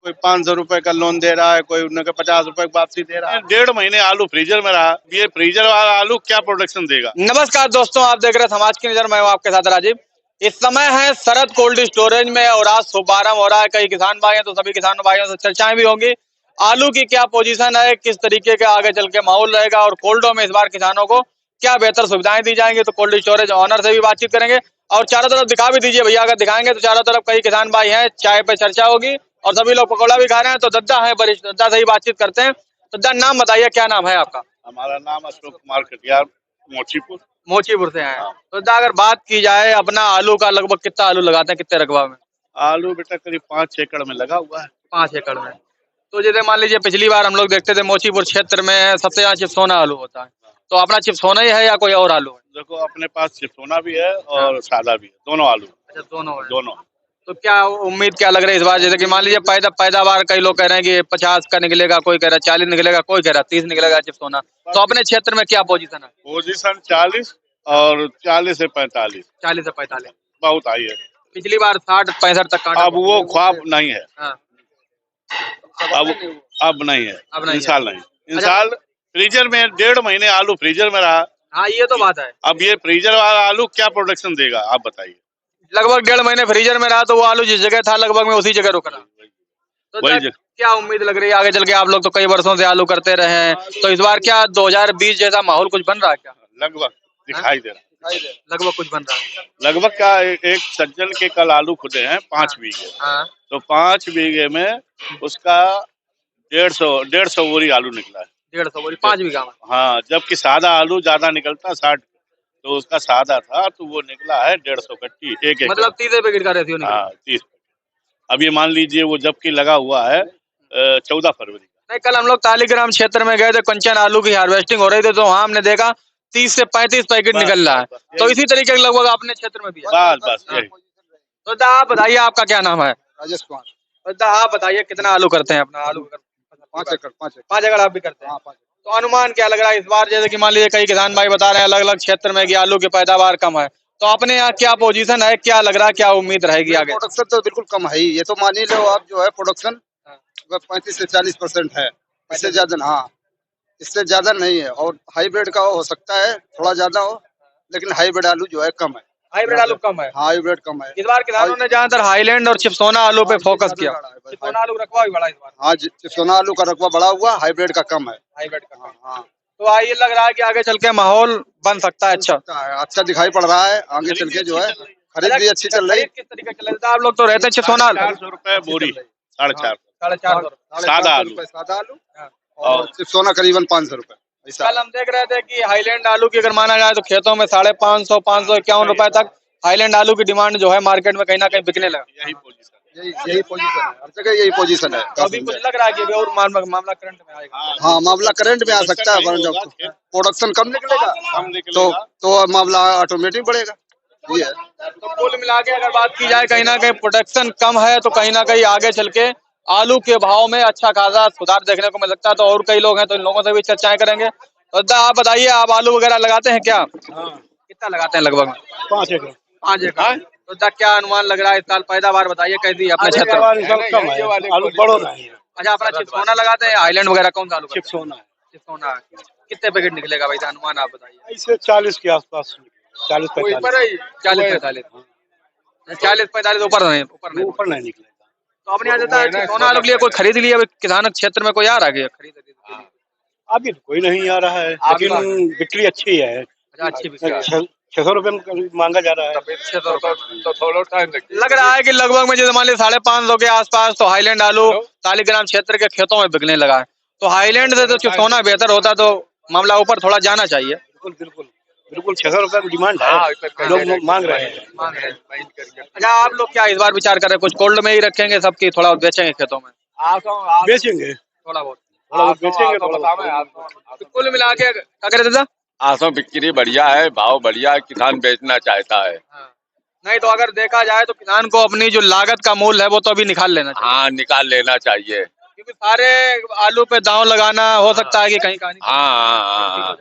कोई 500 रुपए का लोन दे रहा है, कोई उनके 50 रुपए की वापसी दे रहा है। 1.5 महीने आलू फ्रीजर में रहा, ये फ्रीजर वाला आलू क्या प्रोडक्शन देगा। नमस्कार दोस्तों, आप देख रहे हैं समाज की नजर। मैं हूं आपके साथ राजीव। इस समय है शरद कोल्ड स्टोरेज में और आज शुभारंभ हो रहा है। कई किसान भाई हैं तो सभी किसान भाइयों से चर्चाएं भी होंगी। आलू की क्या पोजीशन है, किस तरीके का आगे चल के माहौल रहेगा और कोल्डो में इस बार किसानों को क्या बेहतर सुविधाएं दी जाएंगी, तो कोल्ड स्टोरेज ऑनर से भी बातचीत करेंगे। और चारों तरफ दिखा भी दीजिए भैया, अगर दिखाएंगे तो चारों तरफ कई किसान भाई हैं, चाय पे चर्चा होगी और सभी लोग पकौड़ा भी खा रहे हैं। तो दद्दा है, वरिष्ठ दद्दा से ही बातचीत करते हैं। दद्दा, नाम बताइए, क्या नाम है आपका? हमारा नाम अशोक कुमार कटियार, मोचीपुर। मोचीपुर से आए हैं। तो दादा, अगर बात की जाए अपना आलू का, लगभग कितना आलू लगाते हैं, कितने रकबा में? आलू बेटा करीब 5 एकड़ में लगा हुआ है। 5 एकड़ में। तो जैसे मान लीजिए पिछली बार हम लोग देखते थे मोचीपुर क्षेत्र में सबसे ज्यादा चिप्सोना आलू होता है, तो अपना चिप्सोना ही है या कोई और आलू है? देखो अपने पास चिप्सोना भी है और सादा भी है, दोनों आलू। अच्छा, दोनों है। दोनों। तो क्या उम्मीद क्या लग रही है इस बार? जैसे कि मान लीजिए पैदावार कई लोग कह रहे हैं कि 50 का निकलेगा, कोई कह रहा है 40 निकलेगा, कोई कह रहा है 30 निकलेगा चिप्सोना। तो अपने क्षेत्र में क्या पोजीशन है? पोजीशन 40 और 40 से 45। 40 से 45 बहुत आई है। पिछली बार 60-65 तक काटा। अब वो ख्वाब नहीं है। हाँ। अब नहीं है। अब नहीं है। इंसाल नहीं। इंसाल फ्रीजर में 1.5 महीने आलू फ्रीजर में रहा। हाँ, ये तो बात है। अब ये फ्रीजर वाला आलू क्या प्रोडक्शन देगा, आप बताइए। लगभग 1.5 महीने फ्रीजर में रहा तो वो आलू जिस जगह था लगभग में उसी जगह रुक रहा। तो वही क्या उम्मीद लग रही है आगे चल के? आप लोग तो कई वर्षों से आलू करते रहे हैं, तो इस बार क्या 2020 जैसा माहौल कुछ बन रहा है क्या? लगभग दिखाई दे रहा है। लगभग कुछ बन रहा है। लगभग क्या, एक सज्जन के कल आलू खुदे हैं 5 बीघे। हाँ। तो 5 बीघे में उसका 150 बोरी आलू निकला है। 150 बोरी 5 बीघा में? हाँ, जबकि सादा आलू ज्यादा निकलता 60, तो उसका सादा था तो वो निकला है 150 कट्टी एक एकड़। मतलब 30 पैकेट का रेशियो निकला। हाँ, 30। अब ये मान लीजिए वो जबकि लगा हुआ है 14 फरवरी। नहीं, कल हम लोग तालीग्राम क्षेत्र में गए थे, कंचन आलू की हार्वेस्टिंग हो रही थी, तो वहाँ हमने देखा 30 से 35 पैकेट निकल रहा है। तो इसी तरीके के लगभग अपने क्षेत्र में भी है। बस यही। तो दा, आप बताइए, आपका क्या नाम है? राजेश कुमार। तो दा, आप बताइए कितना आलू करते हैं अपना? आलू 5 एकड़। 5 एकड़ आप भी करते हैं? हाँ, 5 तो अनुमान क्या लग रहा है इस बार? जैसे कि मान लीजिए कई किसान भाई बता रहे हैं अलग अलग क्षेत्र में कि आलू की पैदावार कम है, तो अपने यहाँ क्या पोजीशन है, क्या लग रहा है, क्या उम्मीद रहेगी आगे? प्रोडक्शन तो बिल्कुल कम है ही। ये तो मान ही लो आप, जो है प्रोडक्शन 35 से 40% है। इससे ज्यादा, हाँ, इससे ज्यादा नहीं है। और हाइब्रिड का हो सकता है थोड़ा ज्यादा हो, लेकिन हाइब्रिड आलू जो है कम है। हाइब्रिड आलू कम है? हाइब्रिड कम है। इस बार किसानों ने ज्यादातर हाईलैंड और चिप्सोना आलू पे फोकस किया। चिप्सोना आलू रकबा भी बड़ा इस बार। हाँ, सोना आलू का रकबा बढ़ा हुआ, हाइब्रिड का कम है। हाइब्रिड का। हाँ। तो ये लग रहा है कि आगे चल के माहौल बन सकता है अच्छा। अच्छा दिखाई पड़ रहा है। आगे चल के जो है खरीद भी अच्छी चल रही है। किस तरीके चल रहा है? आप लोग तो रहते हैं चिप्सोना आलू। 400 रुपए बोरी। 450। 450 सादा आलू। सादा आलू और सोना करीबन 500 रुपए। कल हम देख रहे थे कि हाईलैंड आलू की अगर माना जाए तो खेतों में 550 551 रुपए तक हाईलैंड आलू की डिमांड जो है मार्केट में कहीं ना कहीं बिकने लगा। यही पोजीशन यही पोजीशन है, हर जगह यही पोजीशन है। तो अभी कुछ लग रहा है कि अभी और मामला करंट में आएगा। हाँ, मामला करंट में आ सकता है, वरना जब प्रोडक्शन कम निकलेगा तो मामला ऑटोमेटिक बढ़ेगा। ये है। तो कुल मिला के अगर बात की जाए, कहीं ना कहीं प्रोडक्शन कम है तो कहीं ना कहीं आगे चल के आलू के भाव में अच्छा खासा सुधार देखने को मिल सकता है। तो और कई लोग हैं तो इन लोगों से भी चर्चाएं करेंगे। तो आप बताइए, आप आलू वगैरह लगाते हैं क्या? कितना लगाते हैं लगभग? 5 एकड़। 5 एकड़। तो क्या अनुमान लग रहा है इस साल पैदावार? बताइए कैसी है अपने क्षेत्र में? आलू बड़ो नहीं। अच्छा, अपना चिप्सोना लगाते हैं, हाईलैंड वगैरह कौन सा आलू? चिप्सोना। चिप्सोना। कितने पैकेट निकलेगा भाई, अनुमान आप बताइए। इससे 40 के आसपास, 40-45। 40-45 ऊपर नहीं निकलेगा। तो अपने यहाँ जाता है चिप्सोना आलू के लिए कोई खरीद लिया किसान क्षेत्र में? कोई आ रहा है खरीद? अभी तो कोई नहीं आ रहा है, लेकिन बिक्री अच्छी है। अच्छी बिक्री है। 600 रुपए में मांगा जा रहा है। 600 तो थोड़ा टाइम लग रहा है कि लगभग में जैसे मान लीजिए 550 के आसपास तो हाईलैंड आलू तालीग्राम क्षेत्र के खेतों में बिकने लगा है। तो हाईलैंड से तो चिप्सोना बेहतर होता तो मामला ऊपर थोड़ा जाना चाहिए। बिल्कुल 600 रुपए की डिमांड है, लोग मांग रहे हैं। अच्छा, आप लोग क्या इस बार विचार कर रहे हैं? कुछ कोल्ड में ही रखेंगे सबकी, थोड़ा बेचेंगे खेतों में? बेचेंगे थोड़ा बहुत बेचेंगे। कुल मिला के क्या करे दादा? आसों बिक्री बढ़िया है, भाव बढ़िया है, किसान बेचना चाहता है। नहीं तो अगर देखा जाए तो किसान को अपनी जो लागत का मूल्य है वो तो अभी निकाल लेना चाहिए। हाँ, निकाल लेना चाहिए, क्योंकि सारे आलू पे दांव लगाना हो सकता है कि कहीं कहीं। हाँ।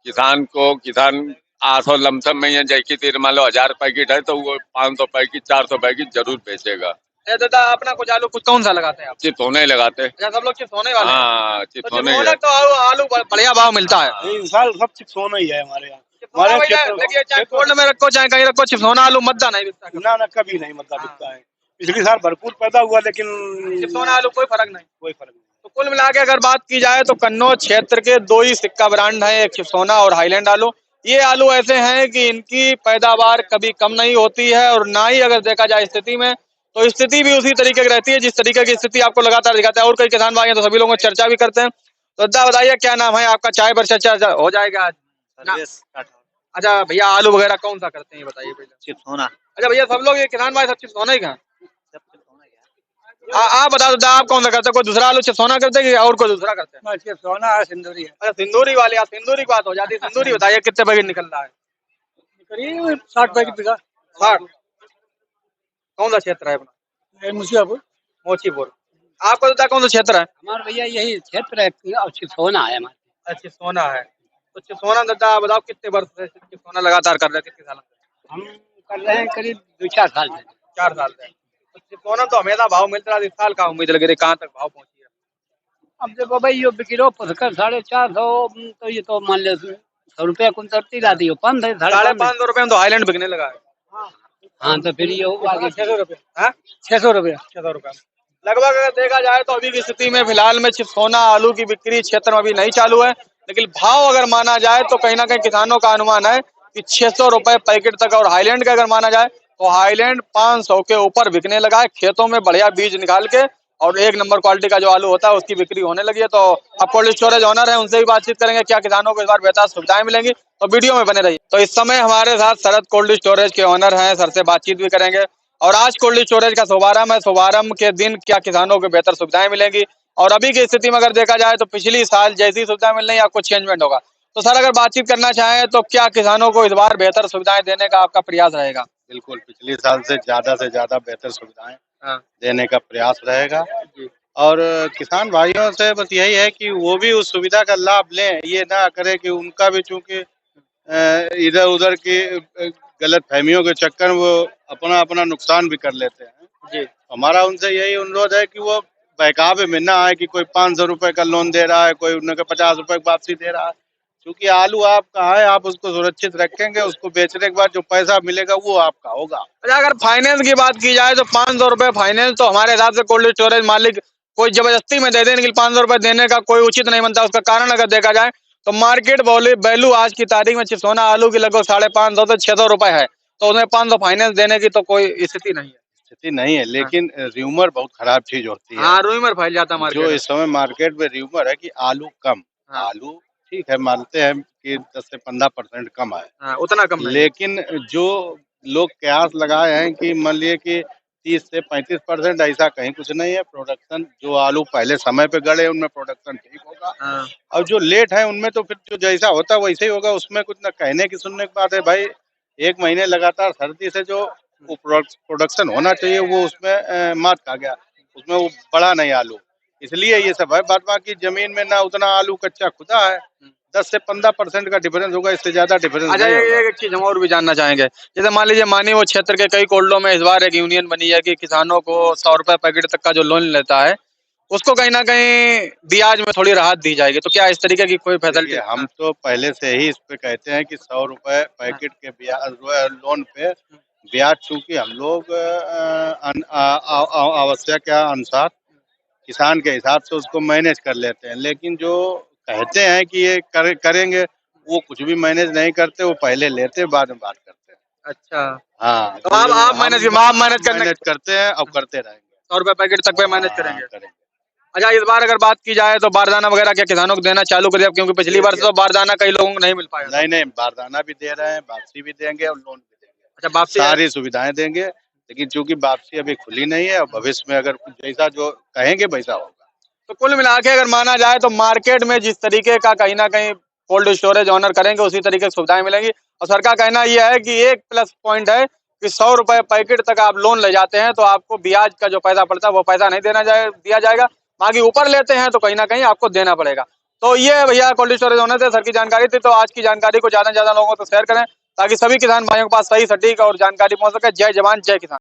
किसान 800 लमसम में, जैकी तीर मान लो 1000 पैकेट है तो वो 500 पैकेट 400 पैकेट जरूर बेचेगा। अच्छा दादा, अपना कुछ आलू कुछ कौन सा लगाते हैं आप? चिप्स होने ही लगाते। अच्छा, सब लोग चिप्स होने वाले हैं। हाँ, तो चिप्स चिप्स होने ही होने तो आलू बढ़िया भाव मिलता है। इस साल सब चिप्स होना ही है हमारे यहाँ। हमारे हमारे भैया देखिए, चाहे कोल्ड में रखो चाहे कहीं रखो, चिप्स होना आलू मद्दा नहीं बिकता कभी। ना कभी नहीं मतलब बिकता है। पिछले साल भरपूर पैदा हुआ लेकिन चिप्स होना आलू कोई फर्क नहीं। कोई फर्क नहीं। तो कुल मिला के अगर बात की जाए तो कन्नौज क्षेत्र के दो ही सिक्का ब्रांड हैं, एक चिप्सोना और हाईलैंड आलू। ये आलू ऐसे हैं कि इनकी पैदावार कभी कम नहीं होती है और ना ही अगर देखा जाए स्थिति में, तो स्थिति भी उसी तरीके की रहती है जिस तरीके की स्थिति आपको लगातार दिखाता है। और कई किसान भाई हैं तो सभी लोगों से चर्चा भी करते हैं। तो दादा बताइए, क्या नाम है आपका? चाय पर चर्चा हो जाएगा आज ना? अच्छा भैया, आलू वगैरह कौन सा करते हैं ये बताइए पहले। चिप्स होना। अच्छा भैया, सब लोग ये किसान भाई सब चिप्स होना ही कहाँ? आप बता दो, आप कौन सा करते हैं? कोई दूसरा आलू चिप्सोना करते हैं कि और कोई दूसरा करते हैं? चिप्सोना है, सिंदूरी है। अच्छा, सिंदूरी वाले, आप सिंदूरी की बात हो जाती है। सिंदूरी बताइए कितने पैकेट निकल रहा है? करीब 60 पैकेट बिका। 60। कौन सा क्षेत्र है अपना? मुझे मोचीपुर। आपको पता कौन सा क्षेत्र है? हमारे भैया यही क्षेत्र है, चिप्सोना है हमारे। अच्छा, सोना है। तो चिप्सोना दादा आप बताओ, कितने वर्ष से चिप्सोना लगातार कर रहे हैं? कितने साल से? हम कर रहे हैं करीब 2-4 साल से। 4 साल से। तो चिप्सोना तो हमेशा भाव मिलता रहा, इस साल का उम्मीद लग रही, कहाँ तक भाव पहुंची है? अब देखो भाई, ये किलो पकड़ 450, तो ये तो मान ले 100 रुपया कुंतल लाती हो, 500 550 रुपए में तो हाईलैंड बिकने लगा है। हाँ, तो फिर ये आगे 600 रुपए। हाँ, 600 रुपया। 600 रुपए लगभग अगर देखा जाए तो अभी की स्थिति में फिलहाल में चिप्सोना आलू की बिक्री क्षेत्र में अभी नहीं चालू है, लेकिन भाव अगर माना जाए तो कहीं ना कहीं किसानों का अनुमान है कि 600 रुपए पैकेट तक। और हाईलैंड का अगर माना जाए तो हाईलैंड 500 के ऊपर बिकने लगा है। खेतों में बढ़िया बीज निकाल के और एक नंबर क्वालिटी का जो आलू होता है उसकी बिक्री होने लगी है। तो अब कोल्ड स्टोरेज ऑनर है, उनसे भी बातचीत करेंगे क्या किसानों को इस बार बेहतर सुविधाएं मिलेंगी। तो वीडियो में बने रहिए। तो इस समय हमारे साथ शरद कोल्ड स्टोरेज के ऑनर हैं, सर से बातचीत भी करेंगे। और आज कोल्ड स्टोरेज का शुभारंभ है, शुभारंभ के दिन क्या किसानों को बेहतर सुविधाएं मिलेंगी और अभी की स्थिति में अगर देखा जाए तो पिछली साल जैसी सुविधाएं मिल रही है, आपको चेंजमेंट होगा। तो सर अगर बातचीत करना चाहें तो क्या किसानों को इस बार बेहतर सुविधाएं देने का आपका प्रयास रहेगा? बिल्कुल, पिछले साल से ज्यादा बेहतर सुविधाएं देने का प्रयास रहेगा। और किसान भाइयों से बस यही है कि वो भी उस सुविधा का लाभ लें, ये ना करे कि उनका भी चूंकि इधर उधर की गलत फहमियों के चक्कर में वो अपना अपना नुकसान भी कर लेते हैं जी। हमारा उनसे यही अनुरोध है कि वो बहकावे में ना आए कि कोई 500 रुपए का लोन दे रहा है, कोई उनके 50 रुपए की वापसी दे रहा है। क्योंकि आलू आपका है, आप उसको सुरक्षित रखेंगे, उसको बेचने के बाद जो पैसा मिलेगा वो आपका होगा। अच्छा, अगर फाइनेंस की बात की जाए तो 500 रुपए फाइनेंस तो हमारे हिसाब से कोल्ड स्टोरेज मालिक कोई जबरदस्ती में दे दे, लेकिन 500 रुपए देने का कोई उचित नहीं बनता। उसका कारण अगर देखा जाए तो मार्केट वैल्यू आज की तारीख में चिप्सोना आलू की लगभग 550 से 600 रुपए है, तो उसमें 500 फाइनेंस देने की तो कोई स्थिति नहीं है। स्थिति नहीं है, लेकिन र्यूमर बहुत खराब चीज होती है। हाँ, रूमर फैल जाता है मार्केट जो में। इस समय मार्केट में र्यूमर है कि आलू कम। हाँ। आलू ठीक है, मानते हैं कि 10 से 15% कम है। हाँ, उतना कम नहीं। लेकिन जो लोग कयास लगाए हैं कि मान लिए कि 30 से 35% ऐसा कहीं कुछ नहीं है। प्रोडक्शन जो आलू पहले समय पे गड़े उनमें प्रोडक्शन ठीक होगा। हाँ। और जो लेट है उनमें तो फिर जो जैसा होता है वैसे ही होगा। उसमें कुछ न कहने की सुनने की बात है भाई। 1 महीने लगातार सर्दी से जो वो प्रोडक्शन होना चाहिए वो उसमें मात खा गया, उसमें वो बढ़ा नहीं आलू, इसलिए ये सब है। बाद बाकी जमीन में ना उतना आलू कच्चा खुदा है, 10 से 15% का डिफरेंस होगा, इससे ज्यादा डिफरेंस अच्छा, नहीं होगा। एक चीज हम और भी जानना चाहेंगे। जैसे मान लीजिए मानी वो क्षेत्र के कई कोल्डों में इस बार एक यूनियन बनी है कि किसानों को 100 रुपए पैकेट तक का जो लोन लेता है उसको कहीं ना कहीं ब्याज में थोड़ी राहत दी जाएगी, तो क्या इस तरीके की कोई फैसिलिटी? हम तो पहले से ही इस पे कहते हैं कि 100 रुपए पैकेट के लोन पे ब्याज, चूंकि हम लोग आवश्यक अनुसार किसान के हिसाब से उसको मैनेज कर लेते हैं। लेकिन जो कहते हैं कि ये करेंगे, वो कुछ भी मैनेज नहीं करते, वो पहले लेते बाद में बात करते हैं। अच्छा, हाँ, तो आप मैनेज करते हैं और करते रहेंगे। 100 रुपए पैकेट तक पे मैनेज करेंगे। करेंगे। अच्छा, इस बार अगर बात की जाए तो बारदाना वगैरह क्या किसानों को देना चालू कर दिया? क्योंकि पिछली बार तो बारदाना कई लोगों को नहीं मिल पाया। नहीं, बारदाना भी दे रहे हैं, वापसी भी देंगे और लोन भी देंगे। अच्छा, वापसी सारी सुविधाएं देंगे, लेकिन चूंकि वापसी अभी खुली नहीं है और भविष्य में अगर कुछ जैसा जो कहेंगे वैसा होगा। तो कुल मिला के अगर माना जाए तो मार्केट में जिस तरीके का कहीं ना कहीं कोल्ड स्टोरेज ऑनर करेंगे उसी तरीके से सुविधाएं मिलेंगी। और सर का कहना यह है कि एक प्लस पॉइंट है कि 100 रुपए पैकेट तक आप लोन ले जाते हैं तो आपको ब्याज का जो पैसा पड़ता है वो पैसा नहीं दिया जाएगा। बाकी ऊपर लेते हैं तो कहीं ना कहीं आपको देना पड़ेगा। तो ये भैया कोल्ड स्टोरेज ऑनर थे, सर की जानकारी थी। तो आज की जानकारी को ज्यादा से ज्यादा लोगों को शेयर करें ताकि सभी किसान भाइयों के पास सही सटीक और जानकारी पहुंच सके। जय जवान जय किसान।